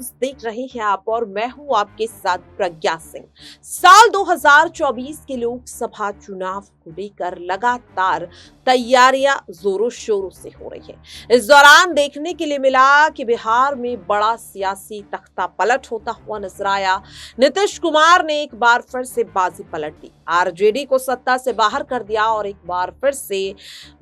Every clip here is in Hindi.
न्यूज देख रहे हैं आप और मैं हूं आपके साथ प्रज्ञा सिंह। साल 2024 के लोकसभा चुनाव को लेकर लगातार तैयारियां जोरों शोरों से हो रही है। इस दौरान देखने के लिए मिला कि बिहार में बड़ा सियासी तख्ता पलट होता हुआ नजर आया। नीतीश कुमार ने एक बार फिर से बाजी पलट दी, आरजेडी को सत्ता से बाहर कर दिया और एक बार फिर से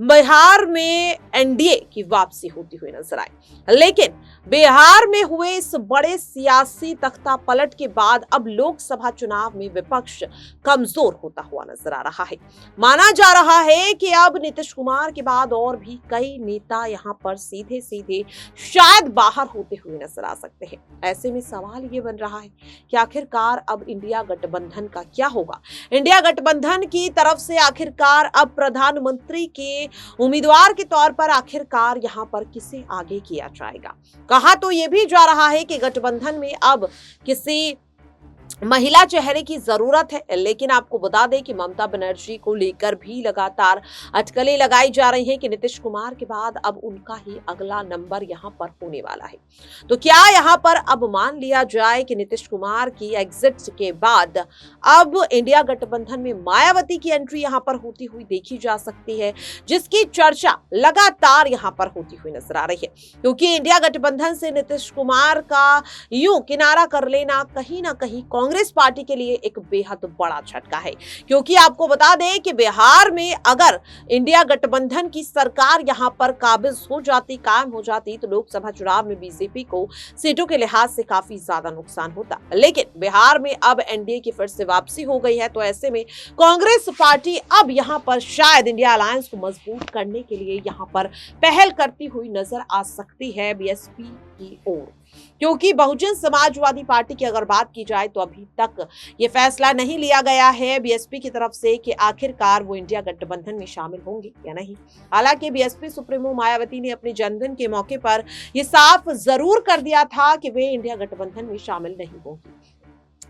बिहार में एनडीए की वापसी होती हुई नजर आई। लेकिन बिहार में हुए इस बड़े सियासी तख्ता पलट के बाद अब लोकसभा चुनाव में विपक्ष कमजोर होता हुआ नजर आ रहा है। माना जा रहा है कि अब नीतीश कुमार के बाद और भी कई नेता यहां पर सीधे सीधे शायद बाहर होते हुए नजर आ सकते हैं। ऐसे में सवाल ये बन रहा है कि आखिरकार अब इंडिया गठबंधन का क्या होगा। इंडिया गठबंधन की तरफ से आखिरकार अब प्रधानमंत्री के उम्मीदवार के तौर पर आखिरकार यहां पर किसे आगे किया जाएगा। कहा तो यह भी जा रहा है कि गठबंधन में अब किसी महिला चेहरे की जरूरत है, लेकिन आपको बता दें कि ममता बनर्जी को लेकर भी लगातार अटकलें लगाई जा रही हैं कि नीतीश कुमार के बाद अब उनका ही अगला नंबर यहां पर होने वाला है। तो क्या यहां पर अब मान लिया जाए कि नीतीश कुमार की एग्जिट के बाद अब इंडिया गठबंधन में मायावती की एंट्री यहां पर होती हुई देखी जा सकती है, जिसकी चर्चा लगातार यहां पर होती हुई नजर आ रही है। क्योंकि इंडिया गठबंधन से नीतीश कुमार का यूं किनारा कर लेना कहीं ना कहीं कांग्रेस पार्टी के लिए एक बेहद बड़ा झटका है। क्योंकि आपको बता दें कि बिहार में अगर इंडिया गठबंधन की सरकार यहां पर काबिज हो जाती, कायम हो जाती, तो लोकसभा चुनाव में बीजेपी को सीटों के लिहाज से काफी ज्यादा नुकसान होता। लेकिन बिहार में अब एनडीए की फिर से वापसी हो गई है, तो ऐसे में कांग्रेस पार्टी अब यहां पर शायद इंडिया अलायंस को मजबूत करने के लिए यहां पर पहल करती हुई नजर आ सकती है बीएसपी की ओर। क्योंकि बहुजन समाजवादी पार्टी की अगर बात की जाए तो अभी तक ये फैसला नहीं लिया गया है बीएसपी की तरफ से कि आखिरकार वो इंडिया गठबंधन में शामिल होंगे या नहीं। हालांकि बीएसपी सुप्रीमो मायावती ने अपने जन्मदिन के मौके पर ये साफ जरूर कर दिया था कि वे इंडिया गठबंधन में शामिल नहीं होंगी,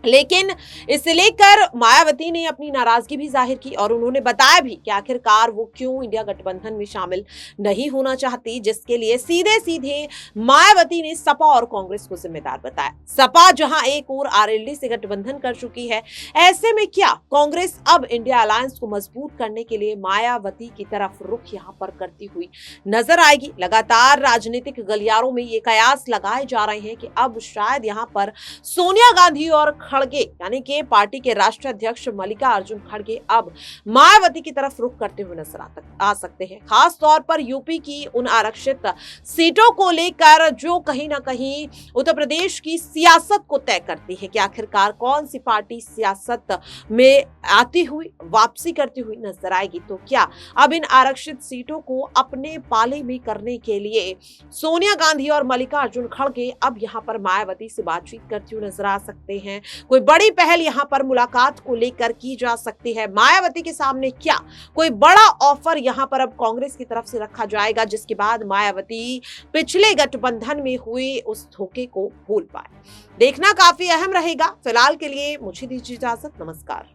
लेकिन इसे लेकर मायावती ने अपनी नाराजगी भी जाहिर की और उन्होंने बताया भी कि आखिरकार वो क्यों इंडिया गठबंधन में शामिल नहीं होना चाहती, जिसके लिए सीधे सीधे मायावती ने सपा और कांग्रेस को जिम्मेदार बताया। सपा जहां एक और आरएलडी से गठबंधन कर चुकी है, ऐसे में क्या कांग्रेस अब इंडिया अलायंस को मजबूत करने के लिए मायावती की तरफ रुख यहां पर करती हुई नजर आएगी। लगातार राजनीतिक गलियारों में ये कयास लगाए जा रहे हैं कि अब शायद यहां पर सोनिया गांधी और खड़गे यानी कि पार्टी के राष्ट्रीय अध्यक्ष मल्लिकार्जुन खड़गे अब मायावती की तरफ रुख करते हुए नजर आ सकते हैं। खास तौर पर यूपी की उन आरक्षित सीटों को लेकर जो कहीं ना कहीं उत्तर प्रदेश की सियासत को तय करती है कि आखिरकार कौन सी पार्टी सियासत में आती हुई वापसी करती हुई नजर आएगी। तो क्या अब इन आरक्षित सीटों को अपने पाले में करने के लिए सोनिया गांधी और मल्लिकार्जुन खड़गे अब यहां पर मायावती से बातचीत करती हुई नजर आ सकते हैं। कोई बड़ी पहल यहां पर मुलाकात को लेकर की जा सकती है। मायावती के सामने क्या कोई बड़ा ऑफर यहां पर अब कांग्रेस की तरफ से रखा जाएगा, जिसके बाद मायावती पिछले गठबंधन में हुए उस धोखे को भूल पाए। देखना काफी अहम रहेगा। फिलहाल के लिए मुझे दीजिए इजाजत। नमस्कार।